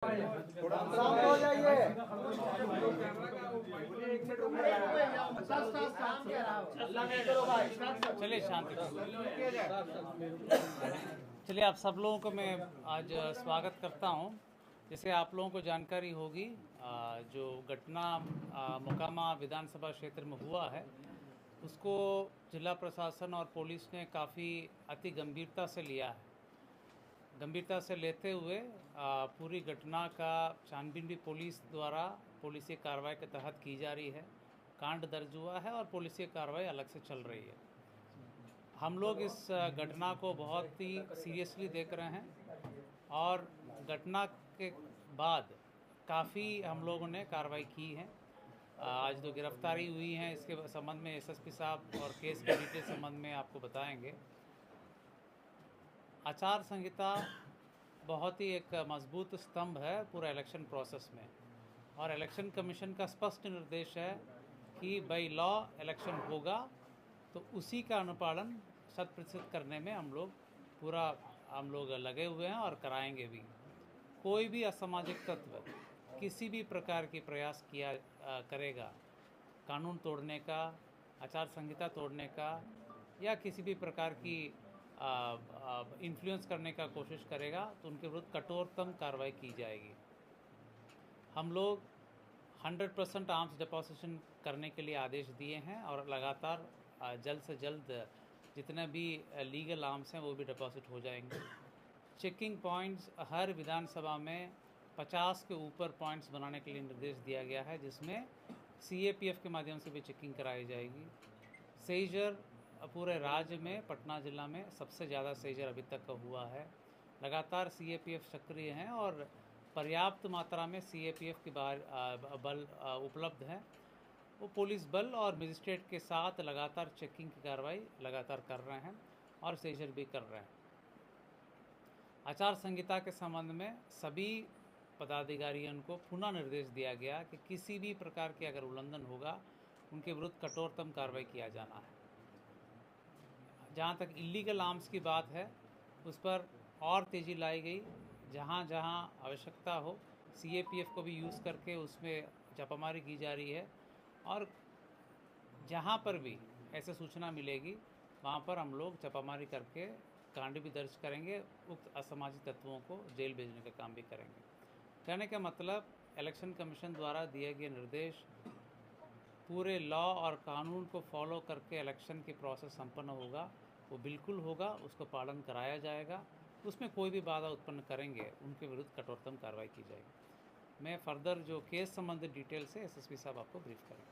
शांत हो जाइए। चलिए शांति। चलिए आप सब लोगों को मैं आज स्वागत करता हूं। जैसे आप लोगों को जानकारी होगी, जो घटना मोकामा विधानसभा क्षेत्र में हुआ है उसको जिला प्रशासन और पुलिस ने काफ़ी अति गंभीरता से लिया है। गंभीरता से लेते हुए पूरी घटना का छानबीन भी पुलिस द्वारा पुलिसी कार्रवाई के तहत की जा रही है। कांड दर्ज हुआ है और पुलिसी कार्रवाई अलग से चल रही है। हम लोग इस घटना को बहुत ही सीरियसली देख रहे हैं और घटना के बाद काफ़ी हम लोगों ने कार्रवाई की है। आज जो गिरफ्तारी हुई है इसके संबंध में एसएसपी साहब और केस के डिटेल संबंध में आपको बताएंगे। आचार संहिता बहुत ही एक मजबूत स्तंभ है पूरा इलेक्शन प्रोसेस में, और इलेक्शन कमीशन का स्पष्ट निर्देश है कि बाई लॉ इलेक्शन होगा तो उसी का अनुपालन 100% करने में हम लोग लगे हुए हैं और कराएंगे भी। कोई भी असामाजिक तत्व किसी भी प्रकार की प्रयास करेगा कानून तोड़ने का, आचार संहिता तोड़ने का या किसी भी प्रकार की इन्फ्लुएंस करने का कोशिश करेगा तो उनके विरुद्ध कठोरतम कार्रवाई की जाएगी। हम लोग 100% आर्म्स डिपोजिशन करने के लिए आदेश दिए हैं और लगातार जल्द से जल्द जितने भी लीगल आर्म्स हैं वो भी डिपॉजिट हो जाएंगे। चेकिंग पॉइंट्स हर विधानसभा में 50 के ऊपर पॉइंट्स बनाने के लिए निर्देश दिया गया है, जिसमें सीएपीएफ के माध्यम से भी चेकिंग कराई जाएगी। सेजर पूरे राज्य में पटना जिला में सबसे ज़्यादा सेजर अभी तक का हुआ है। लगातार सीएपीएफ सक्रिय हैं और पर्याप्त मात्रा में सीएपीएफ की बल उपलब्ध है। वो पुलिस बल और मजिस्ट्रेट के साथ लगातार चेकिंग की कार्रवाई लगातार कर रहे हैं और सेजर भी कर रहे हैं। आचार संहिता के संबंध में सभी पदाधिकारियों को पुनः निर्देश दिया गया कि किसी भी प्रकार के अगर उल्लंघन होगा उनके विरुद्ध कठोरतम कार्रवाई किया जाना है। जहाँ तक इलीगल आर्म्स की बात है उस पर और तेज़ी लाई गई। जहाँ जहाँ आवश्यकता हो सीएपीएफ को भी यूज़ करके उसमें छापामारी की जा रही है, और जहाँ पर भी ऐसे सूचना मिलेगी वहाँ पर हम लोग छापामारी करके कांड भी दर्ज करेंगे, उक्त असामाजिक तत्वों को जेल भेजने का काम भी करेंगे। कहने का मतलब इलेक्शन कमीशन द्वारा दिए गए निर्देश पूरे लॉ और कानून को फॉलो करके इलेक्शन की प्रोसेस संपन्न होगा, वो बिल्कुल होगा, उसको पालन कराया जाएगा। उसमें कोई भी बाधा उत्पन्न करेंगे उनके विरुद्ध कठोरतम कार्रवाई की जाएगी। मैं फर्दर जो केस संबंधित डिटेल से एसएसपी साहब आपको ब्रीफ करेंगे।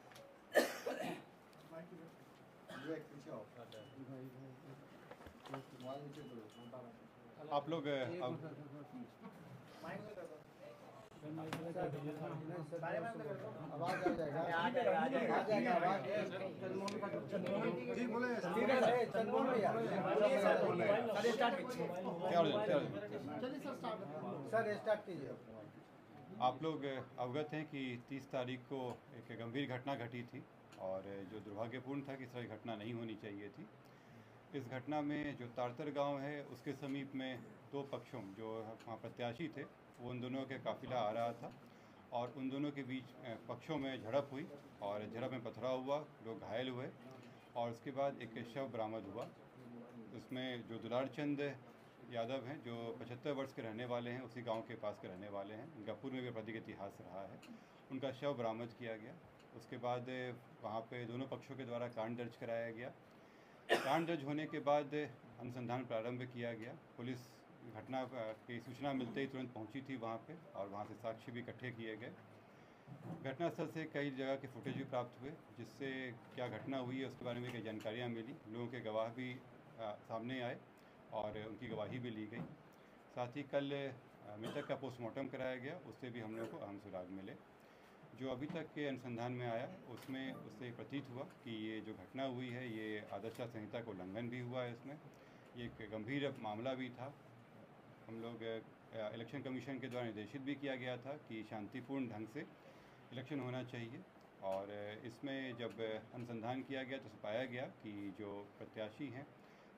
आप लोग आवाज आ जाएगा आवाज। जी बोले सर स्टार्ट कीजिए। आप लोग अवगत हैं कि 30 तारीख को एक गंभीर घटना घटी थी और जो दुर्भाग्यपूर्ण था कि इस तरह की घटना नहीं होनी चाहिए थी। इस घटना में जो तारतर गांव है उसके समीप में दो पक्षों जो वहाँ प्रत्याशी थे वो उन दोनों के काफिला आ रहा था और उन दोनों के बीच पक्षों में झड़प हुई और झड़प में पथराव हुआ, लोग घायल हुए और उसके बाद एक शव बरामद हुआ। उसमें जो दुलार चंद यादव हैं जो 75 वर्ष के रहने वाले हैं, उसी गांव के पास के रहने वाले हैं, उनका पूर्व में भी आपराधिक इतिहास रहा है, उनका शव बरामद किया गया। उसके बाद वहाँ पे दोनों पक्षों के द्वारा कांड दर्ज कराया गया। कांड दर्ज होने के बाद अनुसंधान प्रारंभ किया गया। पुलिस घटना की सूचना मिलते ही तुरंत पहुंची थी वहाँ पे और वहाँ से साक्ष्य भी इकट्ठे किए गए। घटनास्थल से कई जगह के फुटेज भी प्राप्त हुए जिससे क्या घटना हुई है उसके बारे में कई जानकारियाँ मिली। लोगों के गवाह भी सामने आए और उनकी गवाही भी ली गई। साथ ही कल मृतक का पोस्टमार्टम कराया गया, उससे भी हम लोगों को अहम सुराग मिले। जो अभी तक के अनुसंधान में आया उसमें उससे प्रतीत हुआ कि ये जो घटना हुई है ये आदर्श संहिता का उल्लंघन भी हुआ है। इसमें ये एक गंभीर मामला भी था। हम लोग इलेक्शन कमीशन के द्वारा निर्देशित भी किया गया था कि शांतिपूर्ण ढंग से इलेक्शन होना चाहिए, और इसमें जब अनुसंधान किया गया तो पाया गया कि जो प्रत्याशी हैं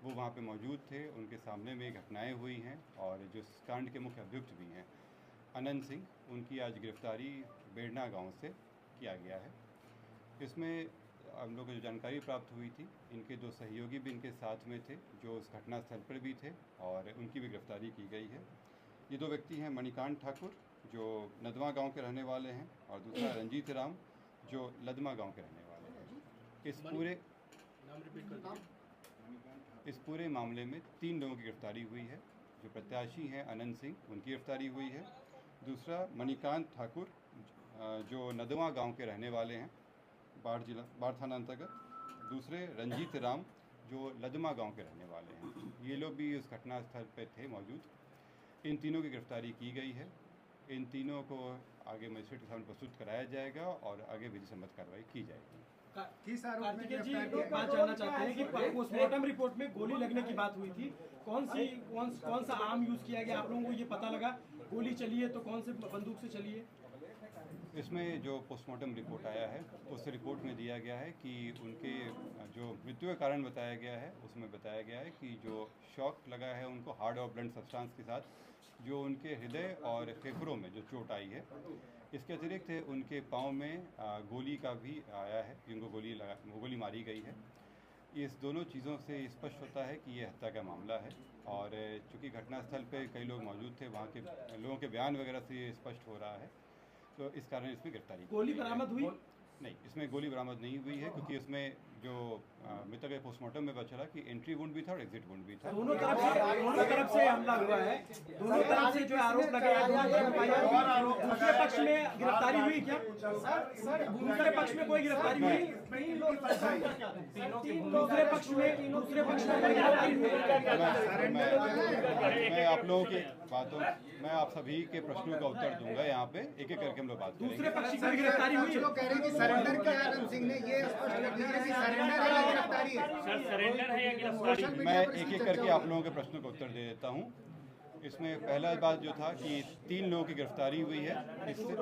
वो वहाँ पे मौजूद थे, उनके सामने में घटनाएं हुई हैं और जो कांड के मुख्य अभियुक्त भी हैं अनंत सिंह, उनकी आज गिरफ्तारी बेड़ना गांव से किया गया है। इसमें हम लोग को जो जानकारी प्राप्त हुई थी, इनके 2 सहयोगी भी इनके साथ में थे जो उस घटना स्थल पर भी थे और उनकी भी गिरफ्तारी की गई है। ये 2 व्यक्ति हैं मणिकांत ठाकुर जो नदवा गांव के रहने वाले हैं और दूसरा रंजीत राम जो लदमा गांव के रहने वाले हैं। इस पूरे मामले में 3 लोगों की गिरफ्तारी हुई है। जो प्रत्याशी हैं अनंत सिंह, उनकी गिरफ्तारी हुई है। दूसरा मणिकांत ठाकुर जो नदवा गांव के रहने वाले हैं, बाढ़ थाना अंतर्गत। दूसरे रंजीत राम जो लदमा गांव के रहने वाले हैं। ये लोग भी उस घटना स्थल पर थे मौजूद। इन तीनों की गिरफ्तारी की गई है। इन तीनों को आगे मजिस्ट्रेट के सामने प्रस्तुत कराया जाएगा और आगे विधि सम्मत कार्रवाई की जाएगी। कार्तिकेय जी एक बात जानना चाहते हैं कि पोस्टमार्टम रिपोर्ट में गोली लगने की बात हुई थी। कौन सा आर्म यूज किया गया, आप लोगों को ये पता लगा? गोली चली है तो कौन से बंदूक से चली है? इसमें जो पोस्टमार्टम रिपोर्ट आया है उस रिपोर्ट में दिया गया है कि उनके जो मृत्यु का कारण बताया गया है उसमें बताया गया है कि जो शॉक लगा है उनको हार्ड और ब्लंट सब्सटेंस के साथ, जो उनके हृदय और फेफड़ों में जो चोट आई है। इसके अतिरिक्त उनके पाँव में गोली का भी आया है, जिनको गोली मारी गई है। इस दोनों चीज़ों से स्पष्ट होता है कि ये हत्या का मामला है और चूँकि घटनास्थल पे कई लोग मौजूद थे, वहाँ के लोगों के बयान वगैरह से ये स्पष्ट हो रहा है, तो इस कारण इसमें गिरफ्तारी। गोली बरामद हुई? नहीं, इसमें गोली बरामद नहीं हुई है क्योंकि इसमें जो मृतक के पोस्टमार्टम में पता चला कि एंट्री वुंड भी था और एग्जिट वुंड भी था। दोनों तरफ से हमला हुआ है। दोनों तरफ से जो आरोप लगे हैं, दूसरे पक्ष में गिरफ्तारी हुई क्या? दूसरे पक्ष में कोई गिरफ्तारी हुई? दूसरे पक्ष में गिरफ्तारी हुई? मैं आप लोगों की बातों, मैं आप सभी के प्रश्नों का उत्तर दूंगा। यहाँ पे एक एक करके हम लोग बात करेंगे। दूसरे पक्ष की गिरफ्तारी हुई? लोग कह रहे हैं कि सरेंडर किया है अनंत सिंह ने, ये स्पष्ट कर दीजिए कि सरेंडर है या गिरफ्तारी है? सर सरेंडर है या गिरफ्तारी? मैं एक एक करके आप लोगों के प्रश्नों का उत्तर दे देता हूँ। इसमें पहला बात जो था कि 3 लोगों की गिरफ्तारी हुई है। इससे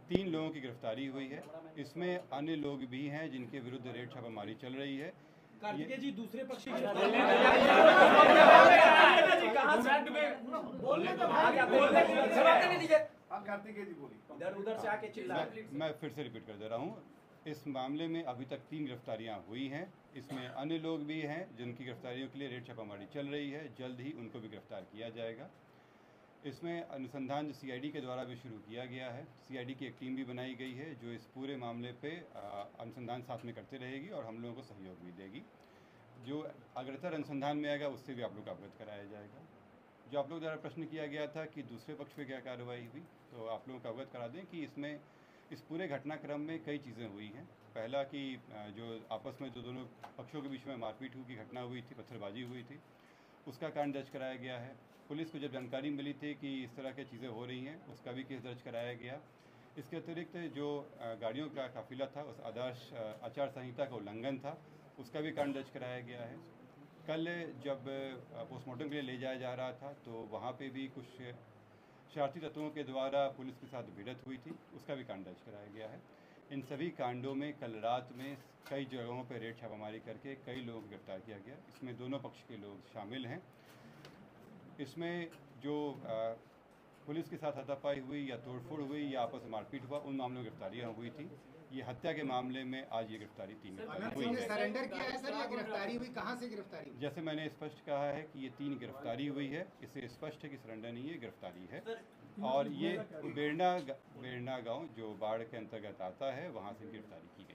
3 लोगों की गिरफ्तारी हुई है। इसमें अन्य लोग भी हैं जिनके विरुद्ध रेड छापामारी चल रही है। कार्तिकेय जी दूसरे पक्ष उधर से आके चिल्ला। मैं फिर से रिपीट कर दे रहा हूँ। इस मामले में अभी तक 3 गिरफ्तारियां हुई हैं। इसमें अन्य लोग भी हैं जिनकी गिरफ्तारियों के लिए रेड छापामारी चल रही है। जल्द ही उनको भी गिरफ्तार किया जाएगा। इसमें अनुसंधान जो CID के द्वारा भी शुरू किया गया है, CID की एक टीम भी बनाई गई है जो इस पूरे मामले पे अनुसंधान साथ में करते रहेगी और हम लोगों को सहयोग भी देगी। जो अग्रतर अनुसंधान में आएगा उससे भी आप लोग को अवगत कराया जाएगा। जो आप लोग द्वारा प्रश्न किया गया था कि दूसरे पक्ष पे क्या कार्रवाई हुई, तो आप लोगों को अवगत करा दें कि इसमें इस पूरे घटनाक्रम में कई चीज़ें हुई हैं। पहला कि जो आपस में जो दोनों पक्षों के बीच में मारपीट की घटना हुई थी, पत्थरबाजी हुई थी, उसका कारण दर्ज कराया गया है। पुलिस को जब जानकारी मिली थी कि इस तरह की चीज़ें हो रही हैं, उसका भी केस दर्ज कराया गया। इसके अतिरिक्त जो गाड़ियों का काफिला था उस आदर्श आचार संहिता का उल्लंघन था, उसका भी कारण दर्ज कराया गया है। कल जब पोस्टमार्टम के लिए ले जाया जा रहा था तो वहाँ पे भी कुछ शरारती तत्वों के द्वारा पुलिस के साथ भिड़ंत हुई थी, उसका भी कांड दर्ज कराया गया है। इन सभी कांडों में कल रात में कई जगहों पर रेड छापामारी करके कई लोगों को गिरफ्तार किया गया। इसमें दोनों पक्ष के लोग शामिल हैं। इसमें जो पुलिस के साथ हाथापाई हुई या तोड़फोड़ हुई या आपस में मारपीट हुआ, उन मामलों में गिरफ्तारियाँ हुई थी। ये हत्या के मामले में आज ये गिरफ्तारी 3 हुई है। सरेंडर किया है सर या गिरफ्तारी हुई? कहाँ से गिरफ्तारी हुई? जैसे मैंने स्पष्ट कहा है कि ये 3 गिरफ्तारी हुई है, इससे स्पष्ट है कि सरेंडर नहीं है, गिरफ्तारी है। और ये बेड़ना गांव जो बाढ़ के अंतर्गत आता है, वहाँ से गिरफ्तारी की गई।